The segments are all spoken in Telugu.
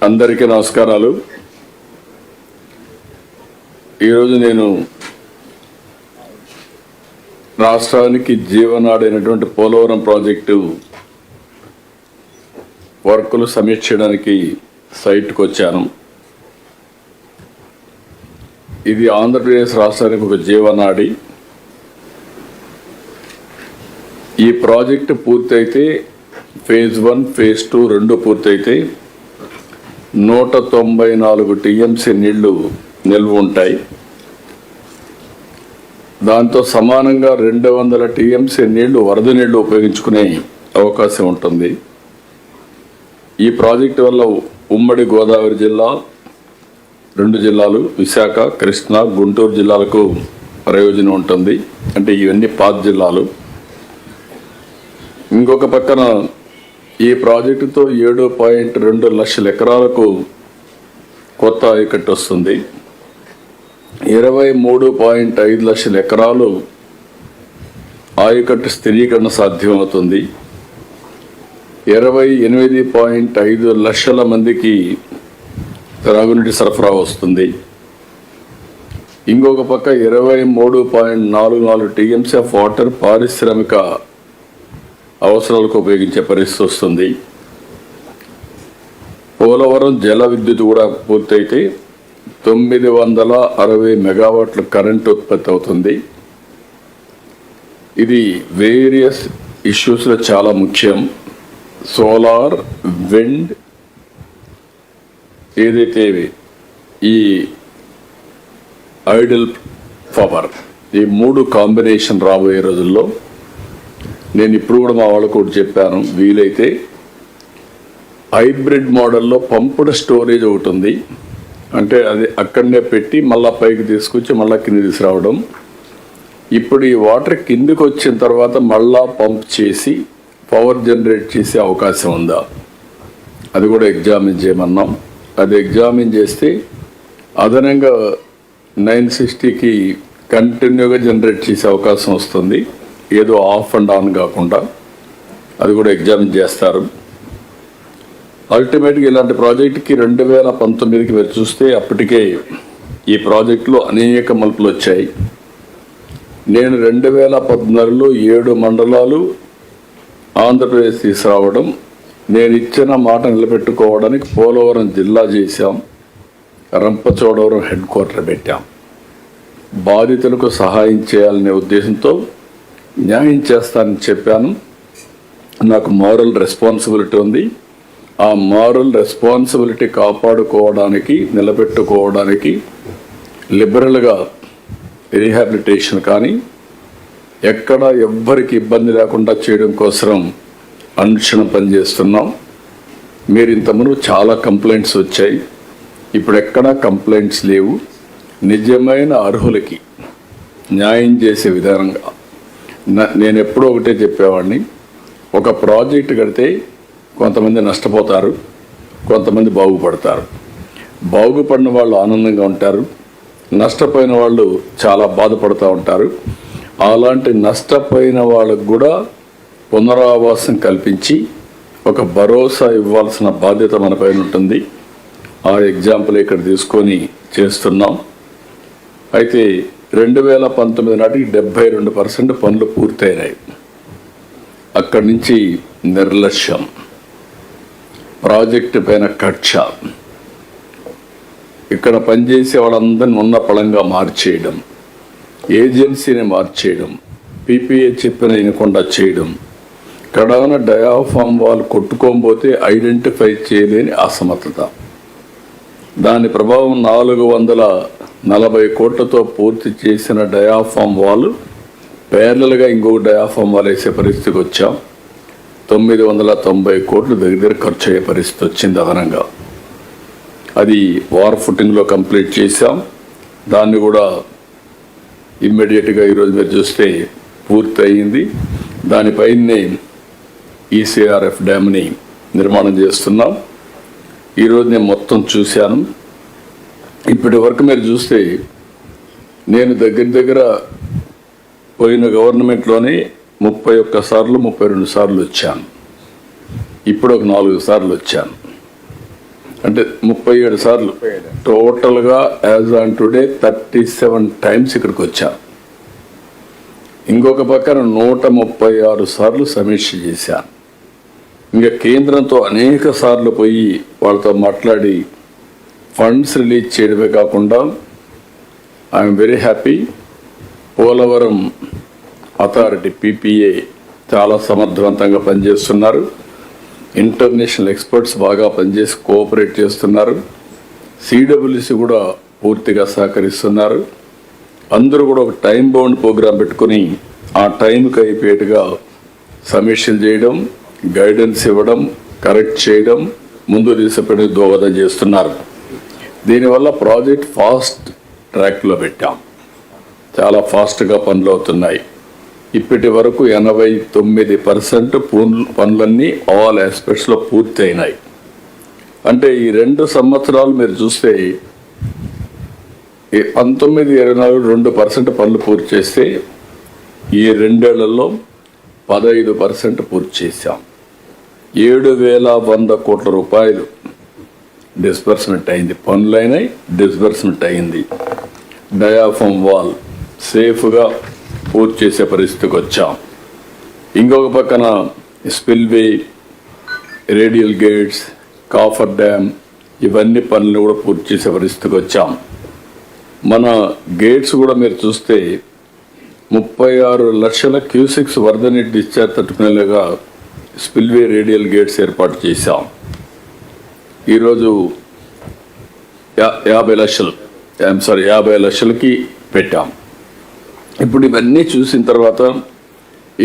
అందరికీ నమస్కారాలు. ఈరోజు నేను రాష్ట్రానికి జీవనాడైనటువంటి పోలవరం ప్రాజెక్టు వర్కులు సమీక్షించడానికి సైట్కి వచ్చాను. ఇది ఆంధ్రప్రదేశ్ రాష్ట్రానికి ఒక జీవనాడి. ఈ ప్రాజెక్టు పూర్తయితే ఫేజ్ 1, ఫేజ్ 2 రెండు పూర్తయితే 194 టీఎంసీ నీళ్లు నిల్వ ఉంటాయి. దాంతో సమానంగా 200 టీఎంసీ నీళ్లు వరద నీళ్లు ఉపయోగించుకునే అవకాశం ఉంటుంది. ఈ ప్రాజెక్టు వల్ల ఉమ్మడి గోదావరి జిల్లా, 2 జిల్లాలు విశాఖ, కృష్ణా, గుంటూరు జిల్లాలకు ప్రయోజనం ఉంటుంది. అంటే ఇవన్నీ పాత జిల్లాలు. ఇంకొక పక్కన ఈ ప్రాజెక్టుతో 7.2 లక్షల ఎకరాలకు కొత్త ఆయకట్టు వస్తుంది. 23.5 లక్షల ఎకరాలు ఆయకట్టు స్థిరీకరణ సాధ్యమవుతుంది. 28.5 లక్షల మందికి త్రాగునీటి సరఫరా వస్తుంది. ఇంకొక పక్క 23.44 టీఎంసీ ఆఫ్ వాటర్ పారిశ్రామిక అవసరాలకు ఉపయోగించే పరిస్థితి వస్తుంది. పోలవరం జల విద్యుత్ కూడా పూర్తయితే 960 మెగావాట్ల కరెంటు ఉత్పత్తి అవుతుంది. ఇది వేరియస్ ఇష్యూస్లో చాలా ముఖ్యం. సోలార్, విండ్, ఏదైతే ఈ ఐడల్ పవర్, ఈ 3 కాంబినేషన్ రాబోయే రోజుల్లో నేను ఇప్పుడు కూడా మా వాళ్ళకు కూడా చెప్పాను, వీలైతే హైబ్రిడ్ మోడల్లో పంపుడ్ స్టోరేజ్ ఒకటి ఉంది. అంటే అది అక్కడనే పెట్టి మళ్ళీ పైకి తీసుకొచ్చి మళ్ళీ కింద తీసుకురావడం. ఇప్పుడు ఈ వాటర్ కిందికి వచ్చిన తర్వాత మళ్ళా పంప్ చేసి పవర్ జనరేట్ చేసే అవకాశం ఉందా, అది కూడా ఎగ్జామిన్ చేయమన్నాం. అది ఎగ్జామిన్ చేస్తే అదనంగా 960కి కంటిన్యూగా జనరేట్ చేసే అవకాశం వస్తుంది. ఏదో ఆఫ్ అండ్ ఆన్ కాకుండా అది కూడా ఎగ్జామిన్ చేస్తారు. అల్టిమేట్గా ఇలాంటి ప్రాజెక్టుకి 2019కి మీరు చూస్తే అప్పటికే ఈ ప్రాజెక్టులో అనేక మలుపులు వచ్చాయి. నేను 2014లో 7 మండలాలు ఆంధ్రప్రదేశ్ తీసుకురావడం, నేను ఇచ్చిన మాట నిలబెట్టుకోవడానికి పోలవరం జిల్లా చేశాం, రంపచోడవరం హెడ్ క్వార్టర్ పెట్టాం. బాధితులకు సహాయం చేయాలనే ఉద్దేశంతో న్యాయం చేస్తానని చెప్పాను. నాకు మారల్ రెస్పాన్సిబిలిటీ ఉంది. ఆ మారల్ రెస్పాన్సిబిలిటీ కాపాడుకోవడానికి, నిలబెట్టుకోవడానికి లిబరల్గా రీహాబిలిటేషన్ కానీ ఎక్కడ ఎవ్వరికి ఇబ్బంది లేకుండా చేయడం కోసం అనుక్షణం పనిచేస్తున్నాం. మీరు ఇంతకుముందు చాలా కంప్లైంట్స్ వచ్చాయి, ఇప్పుడు ఎక్కడా కంప్లైంట్స్ లేవు. నిజమైన అర్హులకి న్యాయం చేసే విధానంగా నేను ఎప్పుడూ ఒకటే చెప్పేవాడిని, ఒక ప్రాజెక్ట్ కడితే కొంతమంది నష్టపోతారు, కొంతమంది బాగుపడతారు. బాగుపడిన వాళ్ళు ఆనందంగా ఉంటారు, నష్టపోయిన వాళ్ళు చాలా బాధపడుతూ ఉంటారు. అలాంటి నష్టపోయిన వాళ్ళకు కూడా పునరావాసం కల్పించి ఒక భరోసా ఇవ్వాల్సిన బాధ్యత మన పైన ఉంటుంది. ఆ ఎగ్జాంపుల్ ఇక్కడ తీసుకొని చేస్తున్నాం. అయితే 2019 నాటికి 72% పనులు పూర్తయినాయి. అక్కడి నుంచి నిర్లక్ష్యం, ప్రాజెక్టు పైన కక్ష, ఇక్కడ పనిచేసే వాళ్ళందరినీ ఉన్న పళంగా మార్చేయడం, ఏజెన్సీని మార్చేయడం, పీపీఏ చెప్పిన వినకుండా చేయడం, కడాన డయాఫామ్ వాళ్ళు కొట్టుకోకపోతే ఐడెంటిఫై చేయలేని అసమర్థత. దాని ప్రభావం 440 కోట్లతో పూర్తి చేసిన డయాఫామ్ వాల్ ప్యారలల్గా ఇంకొక డయాఫామ్ వాల్ వేసే పరిస్థితికి వచ్చాం. 990 కోట్లు దగ్గర ఖర్చు అయ్యే పరిస్థితి వచ్చింది అదనంగా. అది వార్ ఫుటింగ్లో కంప్లీట్ చేశాం. దాన్ని కూడా ఇమ్మీడియట్గా ఈరోజు మీరు చూస్తే పూర్తి అయ్యింది. దానిపైనే ఈసీఆర్ఎఫ్ డ్యామ్ని నిర్మాణం చేస్తున్నాం. ఈరోజు నేను మొత్తం చూశాను. ఇప్పటి వరకు మీరు చూస్తే నేను దగ్గర పోయిన గవర్నమెంట్లోనే 31 సార్లు 32 సార్లు వచ్చాను. ఇప్పుడు ఒక 4 సార్లు వచ్చాను. అంటే 37 సార్లు టోటల్గా యాజ్ ఆన్ టుడే 37 టైమ్స్ ఇక్కడికి వచ్చాను. ఇంకొక పక్కన 136 సార్లు సమీక్ష చేశాను. ఇంకా కేంద్రంతో అనేక సార్లు పోయి వాళ్ళతో మాట్లాడి ఫండ్స్ రిలీజ్ చేయడమే కాకుండా I'm very happy. Polavaram authority PPA చాలా సమర్థవంతంగా పనిచేస్తున్నారు. ఇంటర్నేషనల్ ఎక్స్పర్ట్స్ బాగా పనిచేసి కోఆపరేట్ చేస్తున్నారు. CWC కూడా పూర్తిగా సహకరిస్తున్నారు. అందరూ కూడా ఒక టైం బౌండ్ ప్రోగ్రాం పెట్టుకుని ఆ టైంకి అయిపోయేట్టుగా సమీక్షలు చేయడం, గైడెన్స్ ఇవ్వడం, కరెక్ట్ చేయడం, ముందు తీసుకుని దోహదం చేస్తున్నారు. దీనివల్ల ప్రాజెక్ట్ ఫాస్ట్ ట్రాక్లో పెట్టాం. చాలా ఫాస్ట్గా పనులు అవుతున్నాయి. ఇప్పటి వరకు 89% పనులన్నీ ఆల్ ఆస్పెక్ట్స్లో పూర్తి అయినాయి. అంటే ఈ 2 సంవత్సరాలు మీరు చూస్తే 19-24 2% పనులు పూర్తి చేస్తే ఈ 2 ఏళ్లలో 15% పూర్తి చేశాం. 7,100 కోట్ల రూపాయలు డిస్బర్స్మెంట్ అయింది. పనులైనాయి, డిస్బర్స్మెంట్ అయింది. డయాఫామ్ వాల్ సేఫ్గా పూర్తి చేసే పరిస్థితికి వచ్చాం. ఇంకొక పక్కన spillway, radial gates, coffer dam ఇవన్నీ పనులు కూడా పూర్తి చేసే పరిస్థితికి వచ్చాం. మన గేట్స్ కూడా మీరు చూస్తే 36 లక్షల క్యూసిక్స్ వరద నీటి డిశ్చార్జ్ తట్టుకునేలాగా స్పిల్వే రేడియల్ గేట్స్ ఏర్పాటు చేశాం. ఈరోజు 50 లక్షలకి పెట్టాం. ఇప్పుడు ఇవన్నీ చూసిన తర్వాత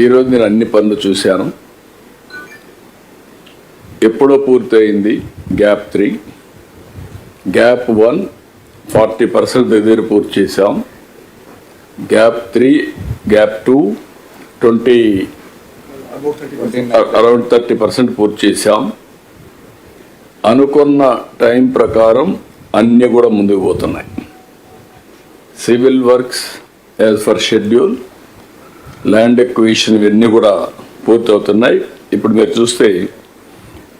ఈరోజు నేను అన్ని పనులు చూశాను. ఎప్పుడో పూర్తయింది గ్యాప్ 3, గ్యాప్ 1 40% దగ్గర పూర్తి చేశాం. గ్యాప్ 3, గ్యాప్ 2 అరౌండ్ 30% పూర్తి చేశాం. అనుకున్న టైం ప్రకారం అన్నీ కూడా ముందుకు పోతున్నాయి. Civil works as for schedule, land acquisition ఇవన్నీ కూడా పూర్తవుతున్నాయి. ఇప్పుడు మీరు చూస్తే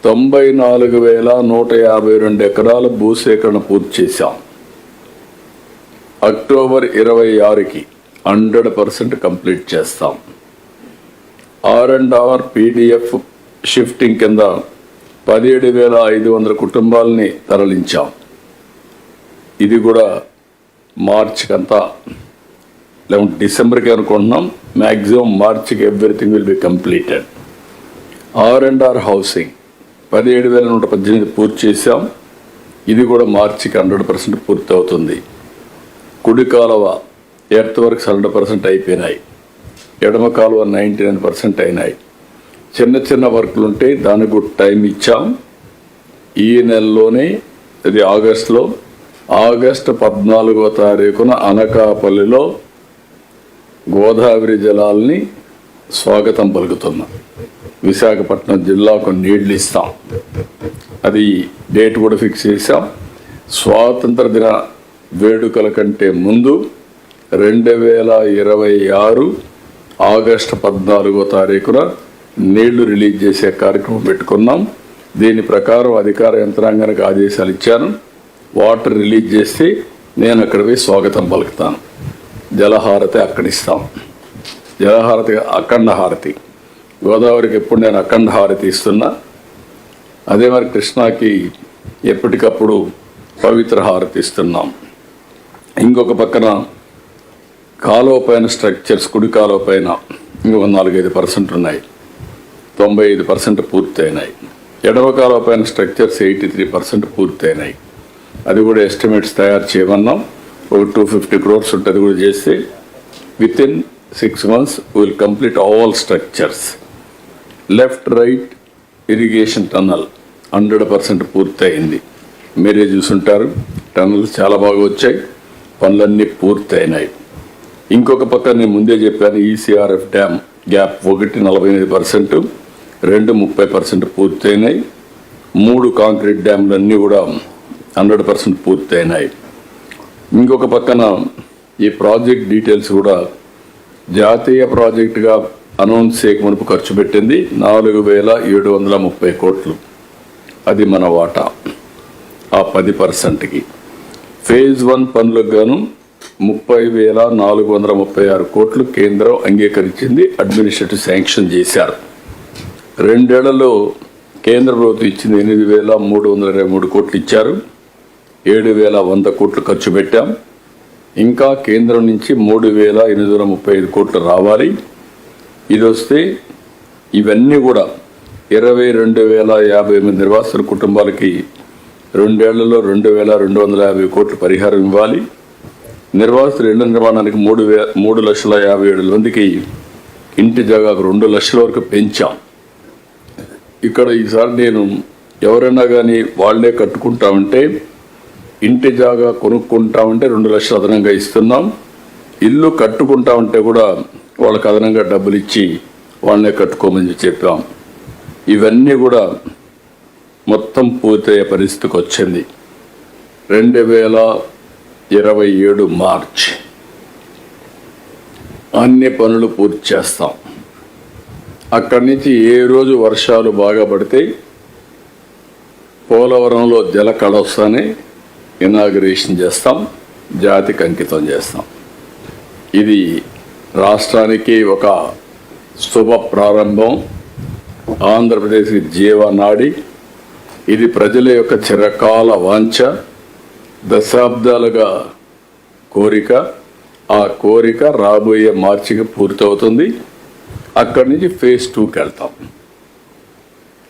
94,152 ఎకరాల భూసేకరణ పూర్తి చేశాం. అక్టోబర్ 26కి 100% కంప్లీట్ చేస్తాం. R&R PDF షిఫ్టింగ్ కింద 17,500 కుటుంబాలని తరలించాం. ఇది కూడా మార్చికంతా లేకుంటే డిసెంబర్కి అనుకుంటున్నాం. మ్యాక్సిమం మార్చికి everything will be completed. R&R housing 17,118 పూర్తి చేశాం. ఇది కూడా మార్చికి 100% పూర్తి అవుతుంది. కుడి కాలువ ఎర్త్ వర్క్స్ 100% అయిపోయినాయి. ఎడమ కాలువ 99% అయినాయి. చిన్న వర్క్లు ఉంటే దానికి కూడా టైం ఇచ్చాం. ఈ నెలలోనే ఇది ఆగస్టులో, ఆగస్టు 14వ తారీఖున అనకాపల్లిలో గోదావరి జలాల్ని స్వాగతం పలుకుతున్నాం. విశాఖపట్నం జిల్లాకు నీళ్లు ఇస్తాం. అది డేట్ కూడా ఫిక్స్ చేశాం. స్వాతంత్ర దిన వేడుకల కంటే ముందు 2026 ఆగస్టు 14వ తారీఖున నీళ్లు రిలీజ్ చేసే కార్యక్రమం పెట్టుకున్నాం. దీని ప్రకారం అధికార యంత్రాంగానికి ఆదేశాలు ఇచ్చాను. వాటర్ రిలీజ్ చేస్తే నేను అక్కడ పోయి స్వాగతం పలుకుతాను. జలహారతి అక్కడిస్తాం. జలహారతి అఖండ హారతి. గోదావరికి ఎప్పుడు నేను అఖండ హారతి ఇస్తున్నా. అదే మరి కృష్ణాకి ఎప్పటికప్పుడు పవిత్ర హారతి ఇస్తున్నాం. ఇంకొక పక్కన కాలువ పైన స్ట్రక్చర్స్, కుడి కాలువ పైన ఇంకొక 4-5% ఉన్నాయి. 95% పూర్తయినాయి. ఎడమ కాలువ పైన స్ట్రక్చర్స్ 83% పూర్తయినాయి. అది కూడా ఎస్టిమేట్స్ తయారు చేయమన్నాం. ఒక 250 crores ఉంటుంది. కూడా చేస్తే within 6 months will complete all structures. Left right irrigation tunnel 100% పూర్తయింది. మీరే చూసుంటారు. టన్నల్స్ చాలా బాగా వచ్చాయి. పనులన్నీ పూర్తయినాయి. ఇంకొక పక్క నేను ముందే చెప్పాను, ECRF డ్యామ్ గ్యాప్ 1 48%, 2 30% పూర్తయినాయి. 3 కాంక్రీట్ డ్యామ్లన్నీ కూడా 100% పూర్తయినాయి. ఇంకొక పక్కన ఈ ప్రాజెక్ట్ డీటెయిల్స్ కూడా జాతీయ ప్రాజెక్టుగా అనౌన్స్ చేయకమునుపు ఖర్చు పెట్టింది 4,730 కోట్లు. అది మన వాటా. ఆ 10%కి. ఫేజ్ 1 పనులకు గాను 30,436 కోట్లు కేంద్రం అంగీకరించింది, అడ్మినిస్ట్రేటివ్ శాంక్షన్ చేశారు. 2 ఏళ్లలో కేంద్ర ప్రభుత్వం ఇచ్చింది 8,323 కోట్లు ఇచ్చారు. 7,100 కోట్లు ఖర్చు పెట్టాం. ఇంకా కేంద్రం నుంచి 3,835 కోట్లు రావాలి. ఇది వస్తే ఇవన్నీ కూడా 22,058 నిర్వాసితుల కుటుంబాలకి 2 ఏళ్లలో 2,250 కోట్లు పరిహారం ఇవ్వాలి. నిర్వాసితుల ఇళ్ల నిర్మాణానికి 3,57,000 మందికి ఇంటి జాగాకు 2 లక్షల వరకు పెంచాం. ఇక్కడ ఈసారి నేను ఎవరైనా కానీ వాళ్ళే కట్టుకుంటామంటే, ఇంటి జాగా కొనుక్కుంటామంటే 2 లక్షలు అదనంగా ఇస్తున్నాం. ఇల్లు కట్టుకుంటామంటే కూడా వాళ్ళకి అదనంగా డబ్బులు ఇచ్చి వాళ్ళనే కట్టుకోమని చెప్పాం. ఇవన్నీ కూడా మొత్తం పూర్తయ్యే పరిస్థితికి వచ్చింది. 2027 మార్చ్ అన్ని పనులు పూర్తి చేస్తాం. అక్కడి నుంచి ఏ రోజు వర్షాలు బాగా పడితే పోలవరంలో జల కళోత్సవాన్ని ఇనాగరేషన్ చేస్తాం, జాతికి అంకితం చేస్తాం. ఇది రాష్ట్రానికి ఒక శుభ ప్రారంభం, ఆంధ్రప్రదేశ్కి జీవనాడి. ఇది ప్రజల యొక్క చిరకాల వాంఛ, దశాబ్దాలుగా కోరిక. ఆ కోరిక రాబోయే మార్చికి పూర్తవుతుంది. అక్కడి నుంచి ఫేజ్ 2కి వెళ్తాం.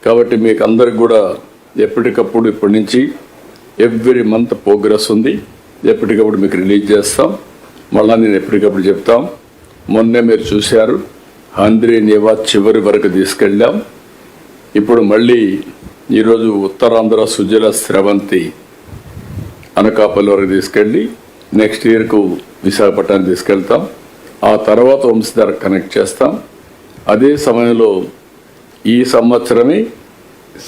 కాబట్టి మీకు అందరికి కూడా ఎప్పటికప్పుడు ఇప్పటి నుంచి ఎవ్రీ మంత్ ప్రోగ్రెస్ ఉంది. ఎప్పటికప్పుడు మీకు రిలీజ్ చేస్తాం. మళ్ళీ నేను ఎప్పటికప్పుడు చెప్తాం. మొన్నే మీరు చూశారు, హంద్రీ నివా చివరి వరకు తీసుకెళ్ళాం. ఇప్పుడు మళ్ళీ ఈరోజు ఉత్తరాంధ్ర సుజల స్రవంతి అనకాపల్లి వరకు తీసుకెళ్ళి నెక్స్ట్ ఇయర్కు విశాఖపట్నానికి తీసుకెళ్తాం. ఆ తర్వాత వంశధార కనెక్ట్ చేస్తాం. అదే సమయంలో ఈ సంవత్సరమే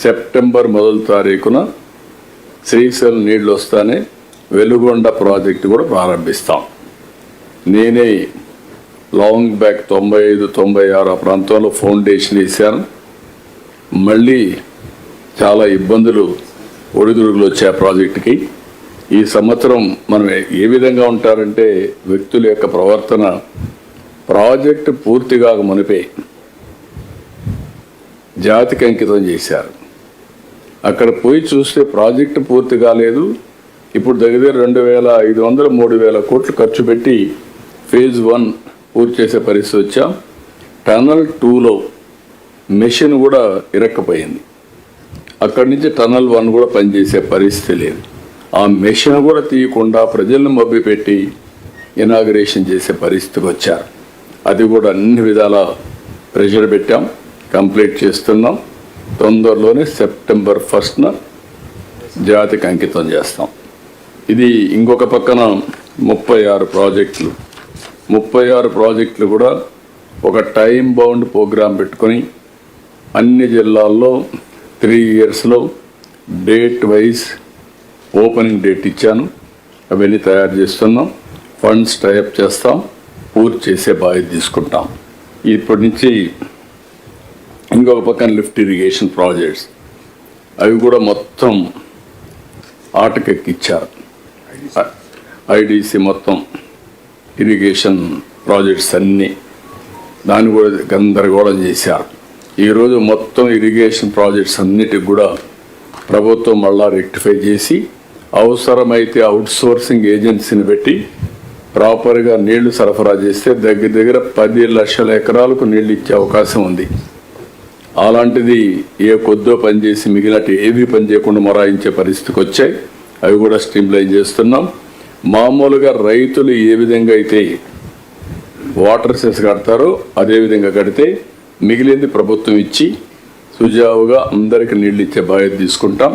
సెప్టెంబర్ 1వ తారీఖున శ్రీశైలం నీళ్లు వస్తానే వెలుగొండ ప్రాజెక్టు కూడా ప్రారంభిస్తాం. నేనే లాంగ్ బ్యాక్ 95-96 ఆ ప్రాంతంలో ఫౌండేషన్ వేశాను. మళ్ళీ చాలా ఇబ్బందులు ఒడిదుడుగులు వచ్చాయి ఆ ప్రాజెక్టుకి. ఈ సంవత్సరం మనం ఏ విధంగా ఉంటారంటే, వ్యక్తుల యొక్క ప్రవర్తన ప్రాజెక్టు పూర్తిగా మునిపే జాతికి అంకితం చేశారు. అక్కడ పోయి చూస్తే ప్రాజెక్టు పూర్తి కాలేదు. ఇప్పుడు దగ్గర 2,500-3,000 కోట్లు ఖర్చు పెట్టి ఫేజ్ 1 పూర్తి చేసే పరిస్థితి వచ్చాం. టనల్ 2లో మెషిన్ కూడా ఇరక్కపోయింది. అక్కడి నుంచి టనల్ 1 కూడా పనిచేసే పరిస్థితి లేదు. ఆ మెషిన్ కూడా తీయకుండా ప్రజలను మభ్యపెట్టి ఇనాగరేషన్ చేసే పరిస్థితికి వచ్చారు. అది కూడా అన్ని విధాల ప్రెషర్ పెట్టాం, కంప్లీట్ చేస్తున్నాం. తొందరలోనే సెప్టెంబర్ 1న జాతికి అంకితం చేస్తాం. ఇది ఇంకొక పక్కన 36 ప్రాజెక్టులు. 36 ప్రాజెక్టులు కూడా ఒక టైం బౌండ్ ప్రోగ్రాం పెట్టుకొని అన్ని జిల్లాల్లో 3 ఇయర్స్లో డేట్ వైజ్ ఓపెనింగ్ డేట్ ఇచ్చాను. అవన్నీ తయారు చేస్తున్నాం. ఫండ్స్ టైప్ చేస్తాం, పూర్తి చేసే బాధ్యత తీసుకుంటాం. ఇప్పటి నుంచి ఇంకొక పక్కన లిఫ్ట్ ఇరిగేషన్ ప్రాజెక్ట్స్, అవి కూడా మొత్తం ఆటకెక్కిచ్చారు. ఐడిసి మొత్తం ఇరిగేషన్ ప్రాజెక్ట్స్ అన్నీ దాన్ని కూడా గందరగోళం చేశారు. ఈరోజు మొత్తం ఇరిగేషన్ ప్రాజెక్ట్స్ అన్నిటికి కూడా ప్రభుత్వం మళ్ళా రెక్టిఫై చేసి అవసరమైతే అవుట్సోర్సింగ్ ఏజెన్సీని పెట్టి ప్రాపర్గా నీళ్లు సరఫరా చేస్తే దగ్గర 10 లక్షల ఎకరాలకు నీళ్ళు ఇచ్చే అవకాశం ఉంది. అలాంటిది ఏ కొద్దో పనిచేసి మిగిలినట్టు ఏవి పని చేయకుండా మొరాయించే పరిస్థితికి వచ్చాయి. అవి కూడా స్ట్రీమ్లైన్ చేస్తున్నాం. మామూలుగా రైతులు ఏ విధంగా అయితే వాటర్ సెస్ కడతారో అదేవిధంగా కడితే మిగిలింది ప్రభుత్వం ఇచ్చి సుజావుగా అందరికి నీళ్ళు ఇచ్చే బాధ్యత తీసుకుంటాం.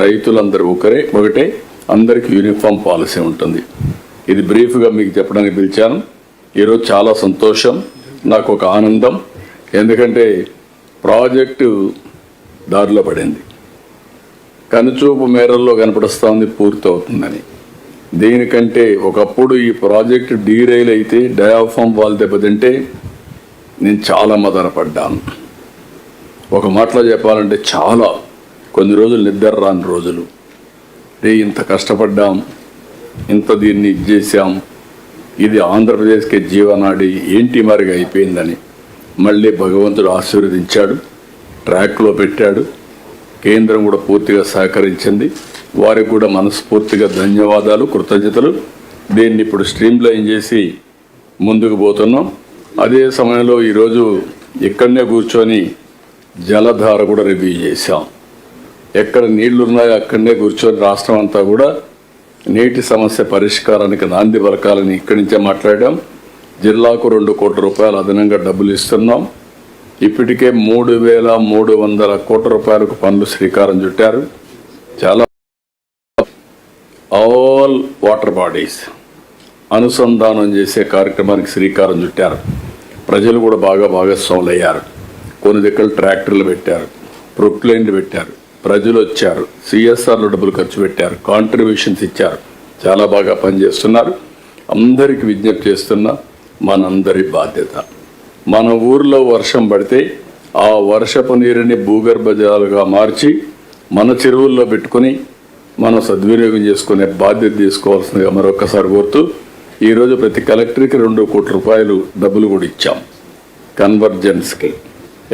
రైతులందరూ ఒకటే, అందరికి యూనిఫామ్ పాలసీ ఉంటుంది. ఇది బ్రీఫ్గా మీకు చెప్పడానికి పిలిచాను. ఈరోజు చాలా సంతోషం, నాకు ఒక ఆనందం. ఎందుకంటే ప్రాజెక్టు దారిలో పడింది, కనుచూపు మేరల్లో కనపడుస్తూ ఉంది పూర్తవుతుందని. దీనికంటే ఒకప్పుడు ఈ ప్రాజెక్టు డీరైల్ అయితే డయాఫామ్ వాల్ దెబ్బతింటే నేను చాలా మదనపడ్డాను. ఒక మాటలో చెప్పాలంటే చాలా కొన్ని రోజులు నిద్ర రాని రోజులు. ఇంత కష్టపడ్డాం, ఇంత దీన్ని ఇది చేశాం, ఇది ఆంధ్రప్రదేశ్కి జీవనాడి, ఏంటి మరిగా అయిపోయిందని మళ్ళీ భగవంతుడు ఆశీర్వదించాడు, ట్రాక్లో పెట్టాడు. కేంద్రం కూడా పూర్తిగా సహకరించింది. వారికి కూడా మనస్ఫూర్తిగా ధన్యవాదాలు, కృతజ్ఞతలు. దీన్ని ఇప్పుడు స్ట్రీమ్లైన్ చేసి ముందుకు పోతున్నాం. అదే సమయంలో ఈరోజు ఇక్కడనే కూర్చొని జలధార కూడా రివ్యూ చేశాం. ఎక్కడ నీళ్లు ఉన్నాయో అక్కడనే కూర్చొని రాష్ట్రం అంతా కూడా నీటి సమస్య పరిష్కారానికి నాంది పలకాలని ఇక్కడి నుంచే మాట్లాడాం. జిల్లాకు 2 కోట్ల రూపాయలు అదనంగా డబ్బులు ఇస్తున్నాం. ఇప్పటికే 3,300 కోట్ల రూపాయలకు పనులు శ్రీకారం చుట్టారు. చాలా ఆల్ వాటర్ బాడీస్ అనుసంధానం చేసే కార్యక్రమానికి శ్రీకారం చుట్టారు. ప్రజలు కూడా బాగా భాగస్వాములు అయ్యారు. కొన్ని దగ్గర ట్రాక్టర్లు పెట్టారు, ప్రొక్లైన్లు పెట్టారు, ప్రజలు వచ్చారు, సిఎస్ఆర్లో డబ్బులు ఖర్చు పెట్టారు, కాంట్రిబ్యూషన్స్ ఇచ్చారు. చాలా బాగా పనిచేస్తున్నారు. అందరికీ విజ్ఞప్తి చేస్తున్నా, మనందరి బాధ్యత. మన ఊర్లో వర్షం పడితే ఆ వర్షపు నీరుని భూగర్భ జలాలుగా మార్చి మన చెరువుల్లో పెట్టుకుని మనం సద్వినియోగం చేసుకునే బాధ్యత తీసుకోవాల్సిందిగా మరొకసారి కోరుతూ, ఈరోజు ప్రతి కలెక్టర్కి 2 కోట్ల రూపాయలు డబ్బులు కూడా ఇచ్చాం. కన్వర్జెన్స్కి,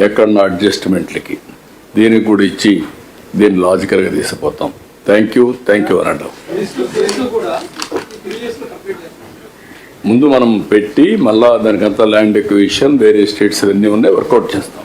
ఎక్కడన్నా అడ్జస్ట్మెంట్లకి, దీనికి కూడా ఇచ్చి దీన్ని లాజికల్గా తీసుకుపోతాం. థ్యాంక్ యూ అని అంటాం. ముందు మనం పెట్టి మళ్ళా దానికంతా ల్యాండ్ ఎక్విజిషన్, వేరే స్టేట్స్ అన్నీ ఉన్నాయి, వర్కౌట్ చేస్తాం.